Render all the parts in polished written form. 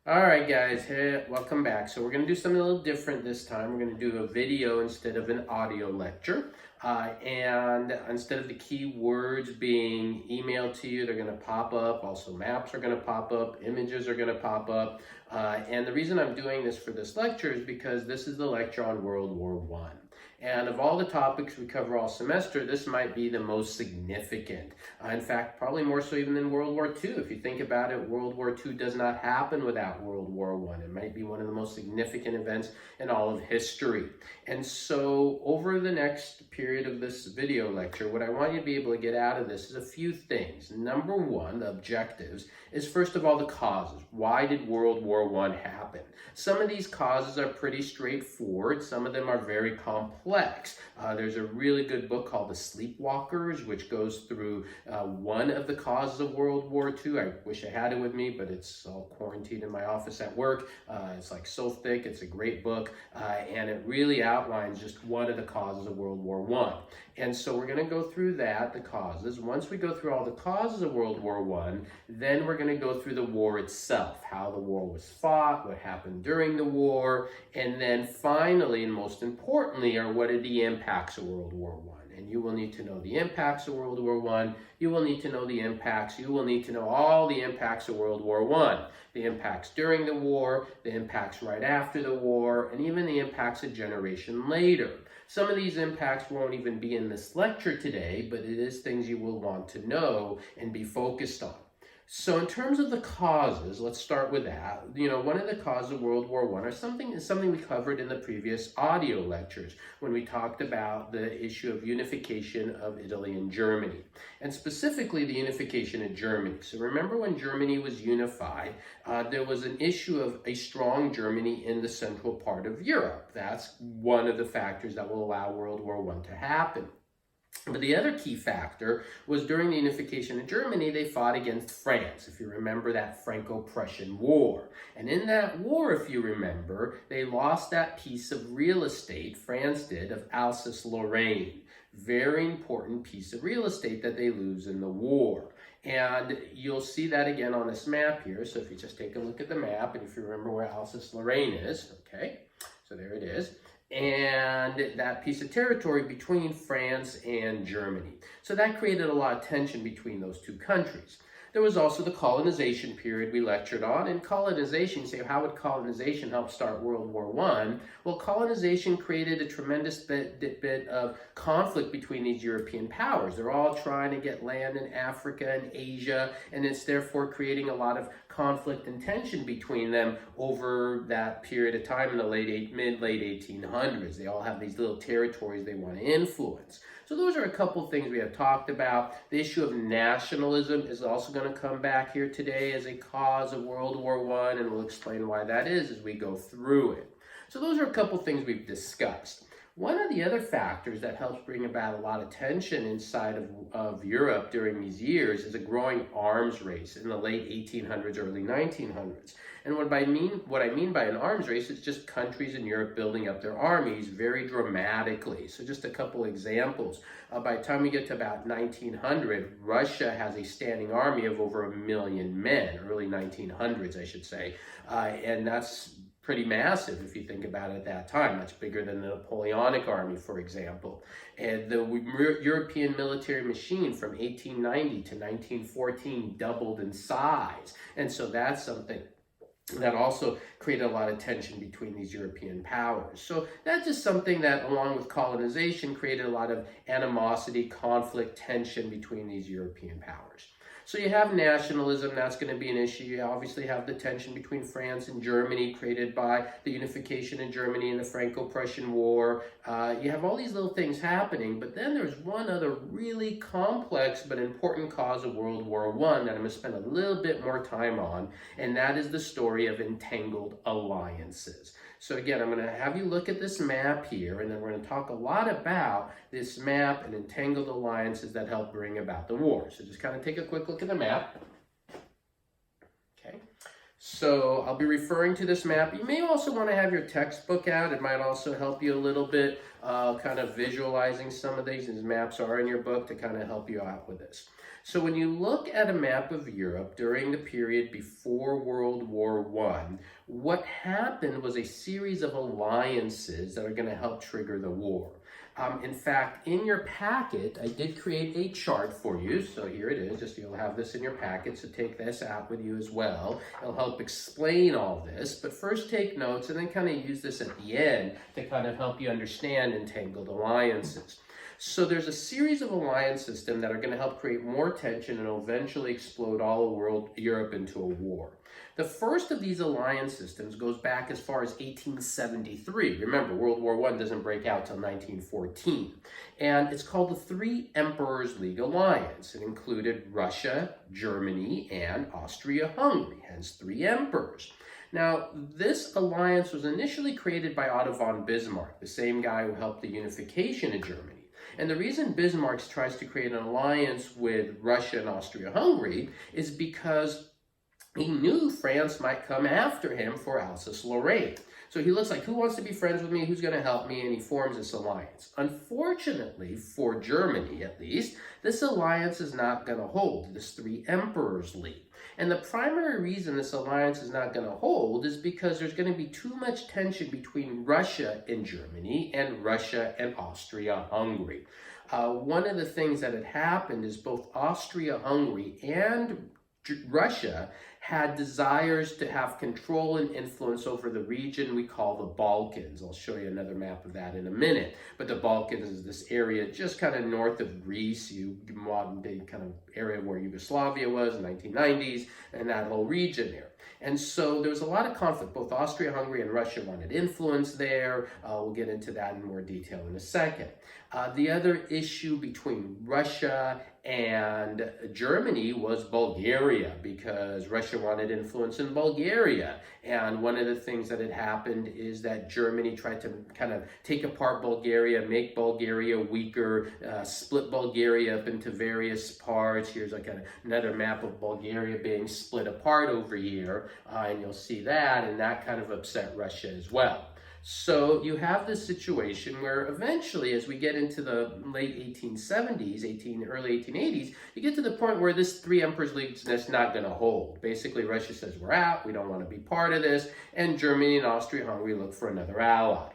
All right, guys, hey, welcome back. So we're going to do something a little different this time. We're going to do a video instead of an audio lecture. And instead of the keywords being emailed to you, they're going to pop up. Also, maps are going to pop up. Images are going to pop up. And the reason I'm doing this for this lecture is because this is the lecture on World War I. And of all the topics we cover all semester, this might be the most significant. In fact, probably more so even than World War II. If you think about it, World War II does not happen without World War I. It might be one of the most significant events in all of history. And so over the next period of this video lecture, what I want you to be able to get out of this is a few things. Number one, the objectives, is first of all the causes. Why did World War I happen? Some of these causes are pretty straightforward. Some of them are very complex. There's a really good book called The Sleepwalkers, which goes through one of the causes of World War II. I wish I had it with me, but it's all quarantined in my office at work. It's like so thick. It's a great book, and it really outlines just one of the causes of World War I. And so we're going to go through that, the causes. Once we go through all the causes of World War I, then we're going to go through the war itself, how the war was fought, what happened during the war, and then finally, and most importantly, are what are the impacts of World War I. And you will need to know the impacts of World War I. You will need to know the impacts. You will need to know all the impacts of World War I. The impacts during the war, the impacts right after the war, and even the impacts a generation later. Some of these impacts won't even be in this lecture today, but it is things you will want to know and be focused on. So in terms of the causes, let's start with that. One of the causes of World War I is something we covered in the previous audio lectures when we talked about the issue of unification of Italy and Germany, and specifically the unification of Germany. So remember when Germany was unified, there was an issue of a strong Germany in the central part of Europe. That's one of the factors that will allow World War I to happen. But the other key factor was during the unification of Germany, they fought against France, if you remember that Franco-Prussian War. And in that war, if you remember, they lost that piece of real estate, France did, of Alsace-Lorraine. Very important piece of real estate that they lose in the war. And you'll see that again on this map here. So if you just take a look at the map, and if you remember where Alsace-Lorraine is, okay, so there it is. And that piece of territory between France and Germany. So that created a lot of tension between those two countries. There was also the colonization period we lectured on, and colonization, you say, how would colonization help start World War I? Well, colonization created a tremendous bit of conflict between these European powers. They're all trying to get land in Africa and Asia, and it's therefore creating a lot of conflict and tension between them over that period of time in the mid-late 1800s. They all have these little territories they want to influence. So those are a couple things we have talked about. The issue of nationalism is also going to come back here today as a cause of World War I, and we'll explain why that is as we go through it. So those are a couple things we've discussed. One of the other factors that helps bring about a lot of tension inside of Europe during these years is a growing arms race in the late 1800s, early 1900s. And what I mean by an arms race is just countries in Europe building up their armies very dramatically. So just a couple examples. By the time we get to about 1900, Russia has a standing army of over 1 million men, early 1900s, I should say. And that's pretty massive if you think about it at that time. Much bigger than the Napoleonic Army, for example. And the European military machine from 1890 to 1914 doubled in size. And so that's something that also created a lot of tension between these European powers. So that's just something that, along with colonization, created a lot of animosity, conflict, tension between these European powers. So you have nationalism, that's going to be an issue. You obviously have the tension between France and Germany created by the unification in Germany and the Franco-Prussian War. You have all these little things happening, but then there's one other really complex but important cause of World War I that I'm going to spend a little bit more time on, and that is the story of entangled alliances. So again, I'm going to have you look at this map here, and then we're going to talk a lot about this map and entangled alliances that help bring about the war. So just kind of take a quick look at the map. Okay. So I'll be referring to this map. You may also want to have your textbook out. It might also help you a little bit kind of visualizing some of these. These maps are in your book to kind of help you out with this. So when you look at a map of Europe during the period before World War I, what happened was a series of alliances that are going to help trigger the war. In fact, in your packet, I did create a chart for you. So here it is. Just you'll have this in your packet, so take this out with you as well. It'll help explain all this. But first take notes and then kind of use this at the end to kind of help you understand entangled alliances. So there's a series of alliance systems that are going to help create more tension and eventually explode all of Europe into a war. The first of these alliance systems goes back as far as 1873. Remember, World War I doesn't break out till 1914. And it's called the Three Emperors League Alliance. It included Russia, Germany, and Austria-Hungary, hence three emperors. Now, this alliance was initially created by Otto von Bismarck, the same guy who helped the unification of Germany. And the reason Bismarck tries to create an alliance with Russia and Austria-Hungary is because he knew France might come after him for Alsace-Lorraine. So he looks like, who wants to be friends with me? Who's going to help me? And he forms this alliance. Unfortunately, for Germany at least, this alliance is not going to hold, this Three Emperors League. And the primary reason this alliance is not going to hold is because there's going to be too much tension between Russia and Germany and Russia and Austria-Hungary. One of the things that had happened is both Austria-Hungary and Russia had desires to have control and influence over the region we call the Balkans. I'll show you another map of that in a minute. But the Balkans is this area just kind of north of Greece, modern day kind of area where Yugoslavia was in the 1990s, and that whole region there. And so there was a lot of conflict. Both Austria-Hungary and Russia wanted influence there. We'll get into that in more detail in a second. The other issue between Russia and Germany was Bulgaria, because Russia wanted influence in Bulgaria. And one of the things that had happened is that Germany tried to kind of take apart Bulgaria, make Bulgaria weaker, split Bulgaria up into various parts. Here's like another map of Bulgaria being split apart over here, and you'll see that, and that kind of upset Russia as well. So you have this situation where eventually, as we get into the late 1870s, early 1880s, you get to the point where this Three Emperors League is just not going to hold. Basically, Russia says, we're out, we don't want to be part of this, and Germany and Austria-Hungary look for another ally.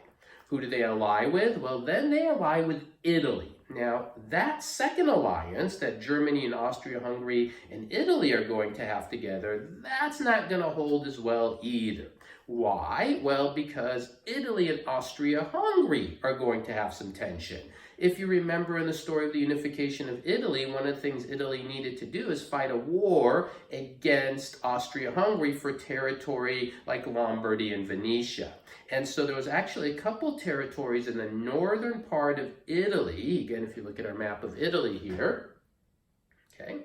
Who do they ally with? Well, then they ally with Italy. Now, that second alliance that Germany and Austria-Hungary and Italy are going to have together, that's not going to hold as well either. Why? Well, because Italy and Austria-Hungary are going to have some tension. If you remember in the story of the unification of Italy, one of the things Italy needed to do is fight a war against Austria-Hungary for territory like Lombardy and Venetia. And so there was actually a couple territories in the northern part of Italy. Again, if you look at our map of Italy here, okay,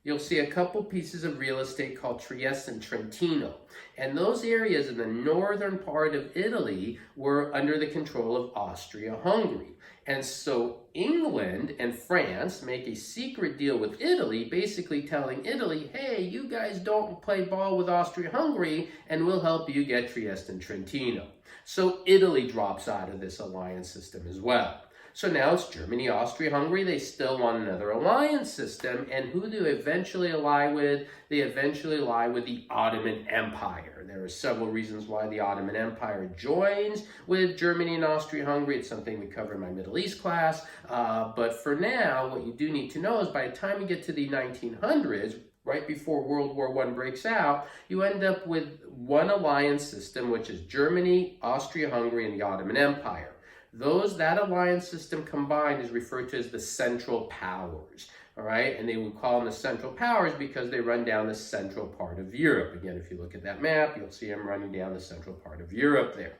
you'll see a couple pieces of real estate called Trieste and Trentino. And those areas in the northern part of Italy were under the control of Austria-Hungary. And so England and France make a secret deal with Italy, basically telling Italy, hey, you guys don't play ball with Austria-Hungary, and we'll help you get Trieste and Trentino. So Italy drops out of this alliance system as well. So now it's Germany, Austria-Hungary. They still want another alliance system. And who do they eventually ally with? They eventually ally with the Ottoman Empire. There are several reasons why the Ottoman Empire joins with Germany and Austria-Hungary. It's something we cover in my Middle East class. But for now, what you do need to know is by the time you get to the 1900s, right before World War I breaks out, you end up with one alliance system, which is Germany, Austria-Hungary, and the Ottoman Empire. That alliance system combined is referred to as the Central Powers, all right? And they would call them the Central Powers because they run down the central part of Europe. Again, if you look at that map, you'll see them running down the central part of Europe there.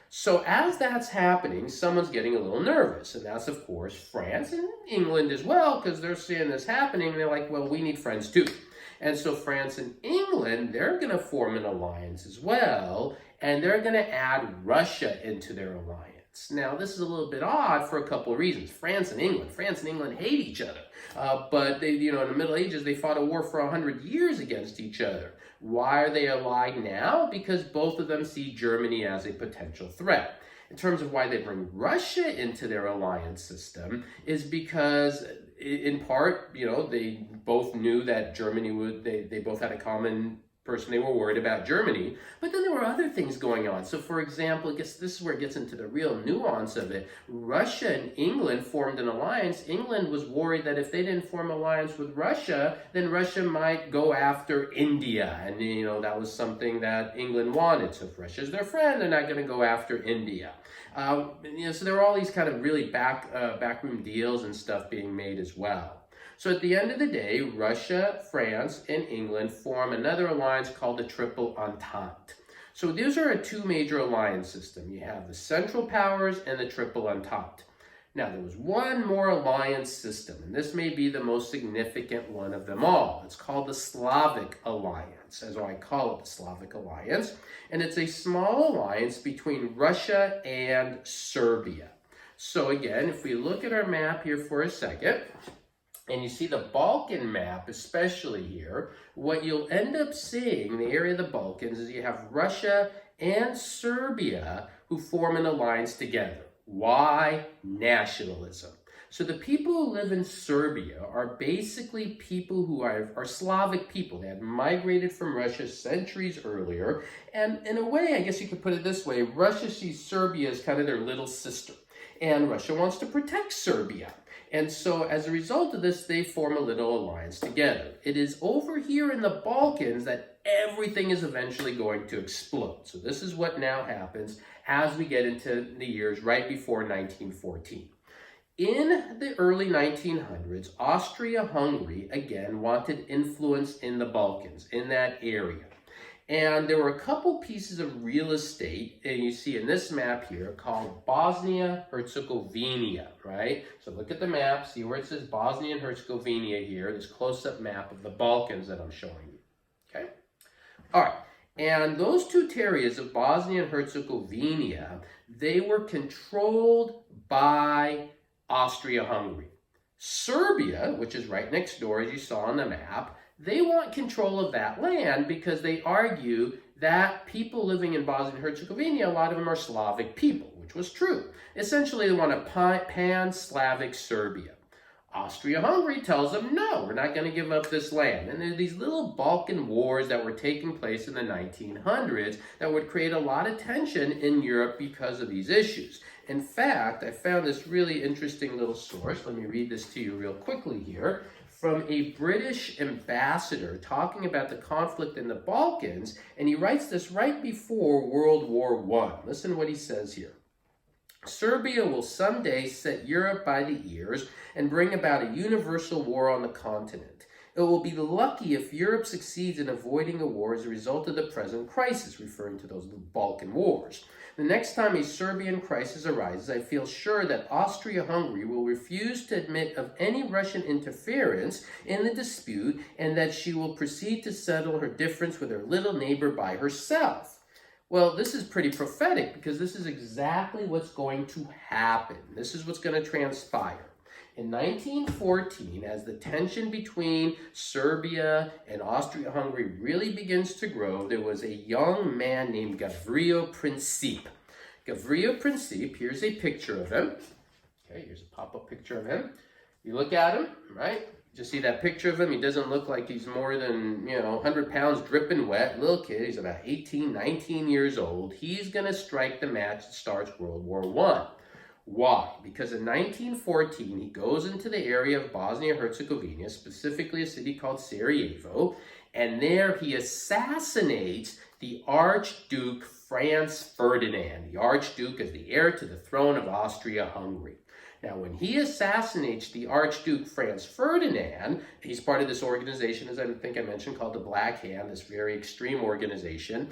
So as that's happening, someone's getting a little nervous, and that's, of course, France and England as well, because they're seeing this happening, and they're like, well, we need friends too. And so France and England, they're going to form an alliance as well, and they're going to add Russia into their alliance. Now, this is a little bit odd for a couple of reasons. France and England hate each other. But they, in the Middle Ages, they fought a war for 100 years against each other. Why are they allied now? Because both of them see Germany as a potential threat. in terms of why they bring Russia into their alliance system is because, in part, they both knew that Germany they both had a common person they were worried about, Germany, but then there were other things going on. So for example, I guess this is where it gets into the real nuance of it. Russia and England formed an alliance. England was worried that if they didn't form an alliance with Russia, then Russia might go after India. And that was something that England wanted. So if Russia's their friend, they're not going to go after India. So there were all these kind of really backroom deals and stuff being made as well. So at the end of the day, Russia, France, and England form another alliance called the Triple Entente. So these are two major alliance systems. You have the Central Powers and the Triple Entente. Now, there was one more alliance system, and this may be the most significant one of them all. It's called the Slavic Alliance, as I call it, the Slavic Alliance. And it's a small alliance between Russia and Serbia. So again, if we look at our map here for a second, and you see the Balkan map, especially here, what you'll end up seeing in the area of the Balkans is you have Russia and Serbia who form an alliance together. Why? Nationalism. So the people who live in Serbia are basically people who are Slavic people. They had migrated from Russia centuries earlier. And in a way, I guess you could put it this way, Russia sees Serbia as kind of their little sister. And Russia wants to protect Serbia. And so as a result of this, they form a little alliance together. It is over here in the Balkans that everything is eventually going to explode. So this is what now happens as we get into the years right before 1914. In the early 1900s, Austria-Hungary, again, wanted influence in the Balkans, in that area. And there were a couple pieces of real estate, and you see in this map here, called Bosnia-Herzegovina, right? So look at the map, see where it says Bosnia and Herzegovina here, this close-up map of the Balkans that I'm showing you, okay? All right, and those two areas of Bosnia and Herzegovina, they were controlled by Austria-Hungary. Serbia, which is right next door, as you saw on the map, they want control of that land because they argue that people living in Bosnia and Herzegovina, a lot of them are Slavic people, which was true. Essentially, they want a pan-Slavic Serbia. Austria-Hungary tells them, no, we're not going to give up this land. And there are these little Balkan Wars that were taking place in the 1900s that would create a lot of tension in Europe because of these issues. In fact, I found this really interesting little source. Let me read this to you real quickly here. From a British ambassador talking about the conflict in the Balkans, and he writes this right before World War I. Listen to what he says here. Serbia will someday set Europe by the ears and bring about a universal war on the continent. It will be lucky if Europe succeeds in avoiding a war as a result of the present crisis, referring to those Balkan Wars. The next time a Serbian crisis arises, I feel sure that Austria-Hungary will refuse to admit of any Russian interference in the dispute and that she will proceed to settle her difference with her little neighbor by herself. Well, this is pretty prophetic because this is exactly what's going to happen. This is what's going to transpire. In 1914, as the tension between Serbia and Austria-Hungary really begins to grow, there was a young man named Gavrilo Princip. Gavrilo Princip, here's a picture of him. Okay, here's a pop-up picture of him. You look at him, right? Just see that picture of him. He doesn't look like he's more than, 100 pounds dripping wet. Little kid, he's about 18, 19 years old. He's going to strike the match that starts World War I. Why? Because in 1914, he goes into the area of Bosnia-Herzegovina, specifically a city called Sarajevo, and there he assassinates the Archduke Franz Ferdinand. The Archduke is the heir to the throne of Austria-Hungary. Now, when he assassinates the Archduke Franz Ferdinand, he's part of this organization, as I think I mentioned, called the Black Hand, this very extreme organization.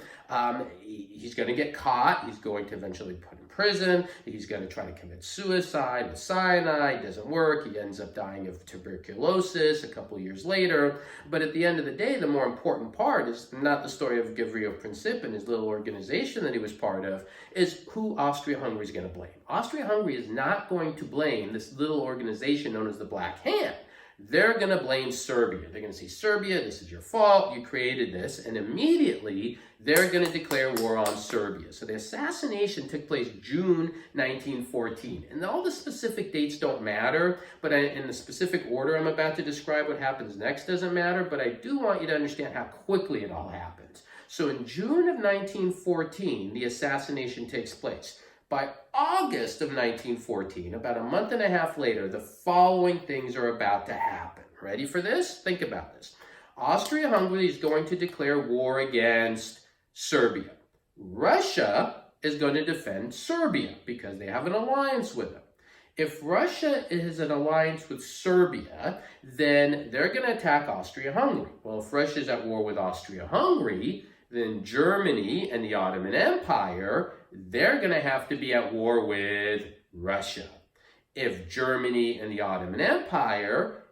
He's going to get caught. He's going to eventually be put in prison. He's going to try to commit suicide with cyanide. It doesn't work. He ends up dying of tuberculosis a couple years later. But at the end of the day, the more important part is not the story of Gavrilo Princip and his little organization that he was part of, is who Austria-Hungary is going to blame. Austria-Hungary is not going to blame this little organization known as the Black Hand. they're going to blame Serbia. They're going to say, Serbia, this is your fault. You created this. And immediately, they're going to declare war on Serbia. So the assassination took place June 1914. And all the specific dates don't matter, but in the specific order I'm about to describe what happens next doesn't matter, but I do want you to understand how quickly it all happens. So in June of 1914, the assassination takes place. By August of 1914, about a month and a half later, the following things are about to happen. Ready for this? Think about this. Austria-Hungary is going to declare war against Serbia. Russia is going to defend Serbia because they have an alliance with them. If Russia is an alliance with Serbia, then they're going to attack Austria-Hungary. Well, if Russia is at war with Austria-Hungary, then Germany and the Ottoman Empire, they're going to have to be at war with Russia. If Germany and the Ottoman Empire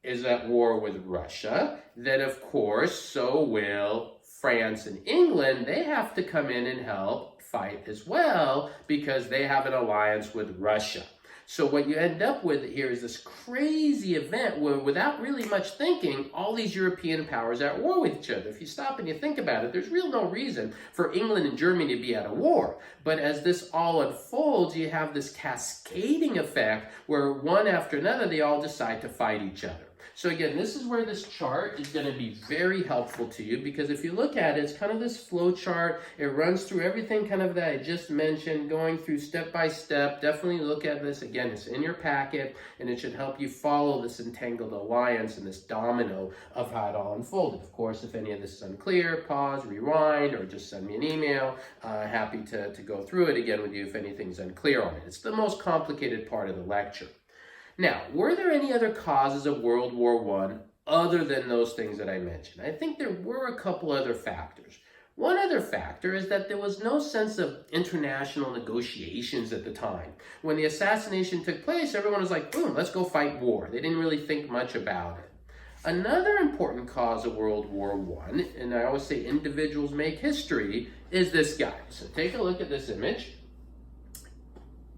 is at war with Russia, then of course, so will France and England. They have to come in and help fight as well because they have an alliance with Russia. So what you end up with here is this crazy event where, without really much thinking, all these European powers are at war with each other. If you stop and you think about it, there's really no reason for England and Germany to be at a war. But as this all unfolds, you have this cascading effect where one after another, they all decide to fight each other. So again, this is where this chart is going to be very helpful to you, because if you look at it, it's kind of this flow chart. It runs through everything kind of that I just mentioned, going through step by step. Definitely look at this. Again, it's in your packet, and it should help you follow this entangled alliance and this domino of how it all unfolded. Of course, if any of this is unclear, pause, rewind, or just send me an email. Happy to go through it again with you if anything's unclear on it. It's the most complicated part of the lecture. Now, were there any other causes of World War I other than those things that I mentioned? I think there were a couple other factors. One other factor is that there was no sense of international negotiations at the time. When the assassination took place, everyone was like, boom, let's go fight war. They didn't really think much about it. Another important cause of World War I, and I always say individuals make history, is this guy. So take a look at this image.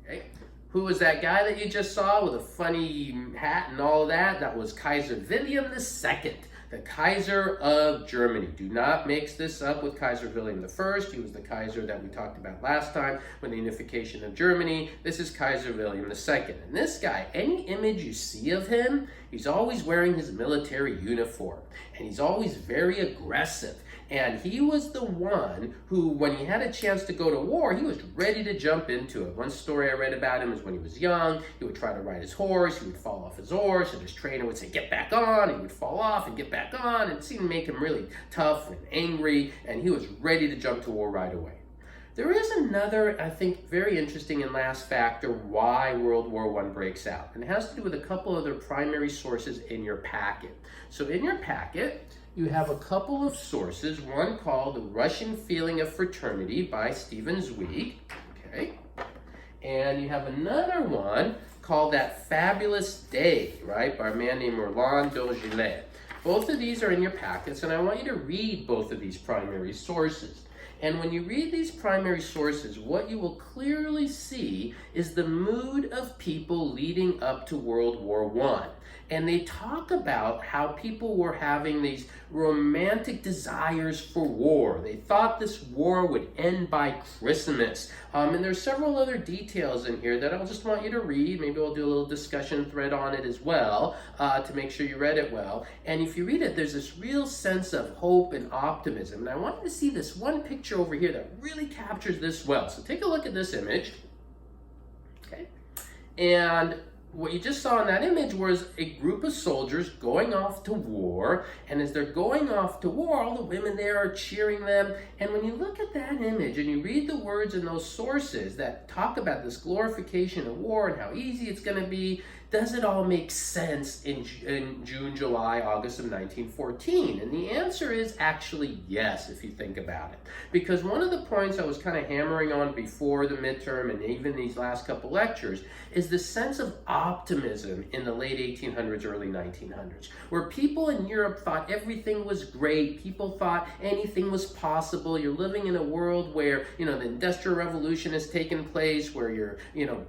Okay. Who was that guy that you just saw with a funny hat and all that? That was Kaiser William II, the Kaiser of Germany. Do not mix this up with Kaiser William I. He was the Kaiser that we talked about last time with the unification of Germany. This is Kaiser William II. And this guy, any image you see of him, he's always wearing his military uniform. And he's always very aggressive. And he was the one who, when he had a chance to go to war, he was ready to jump into it. One story I read about him is when he was young, he would try to ride his horse, he would fall off his horse, and his trainer would say, get back on, and he would fall off and get back on, and it seemed to make him really tough and angry, and he was ready to jump to war right away. There is another, I think, very interesting and last factor why World War I breaks out. And it has to do with a couple other primary sources in your packet. So in your packet, you have a couple of sources, one called The Russian Feeling of Fraternity by Stephen Zweig, okay? And you have another one called That Fabulous Day, right, by a man named Roland Dogillet. Both of these are in your packets, and I want you to read both of these primary sources. And when you read these primary sources, what you will clearly see is the mood of people leading up to World War I. And they talk about how people were having these romantic desires for war. They thought this war would end by Christmas. And there's several other details in here that I'll just want you to read. Maybe I'll do a little discussion thread on it as well to make sure you read it well. And if you read it, there's this real sense of hope and optimism. And I want you to see this one picture over here that really captures this well. So take a look at this image. Okay. And what you just saw in that image was a group of soldiers going off to war, and as they're going off to war, all the women there are cheering them. And when you look at that image and you read the words in those sources that talk about this glorification of war and how easy it's going to be, does it all make sense in June, July, August of 1914? And the answer is actually yes, if you think about it. Because one of the points I was kind of hammering on before the midterm and even these last couple lectures is the sense of optimism in the late 1800s, early 1900s, where people in Europe thought everything was great. People thought anything was possible. You're living in a world where, the Industrial Revolution has taken place, where you're,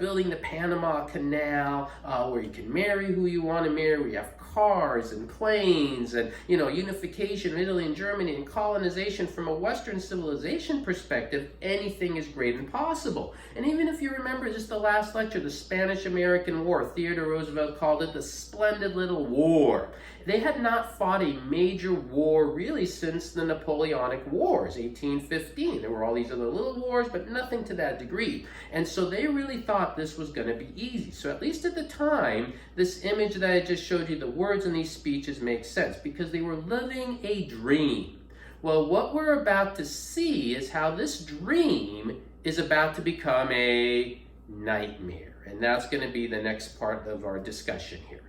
building the Panama Canal, where you can marry who you want to marry, we have cars and planes and, unification of Italy and Germany and colonization. From a Western civilization perspective, anything is great and possible. And even if you remember just the last lecture, the Spanish-American War, Theodore Roosevelt called it the splendid little war. They had not fought a major war really since the Napoleonic Wars, 1815. There were all these other little wars, but nothing to that degree. And so they really thought this was going to be easy. So at least at the time, this image that I just showed you, the words in these speeches make sense because they were living a dream. Well, what we're about to see is how this dream is about to become a nightmare. And that's going to be the next part of our discussion here.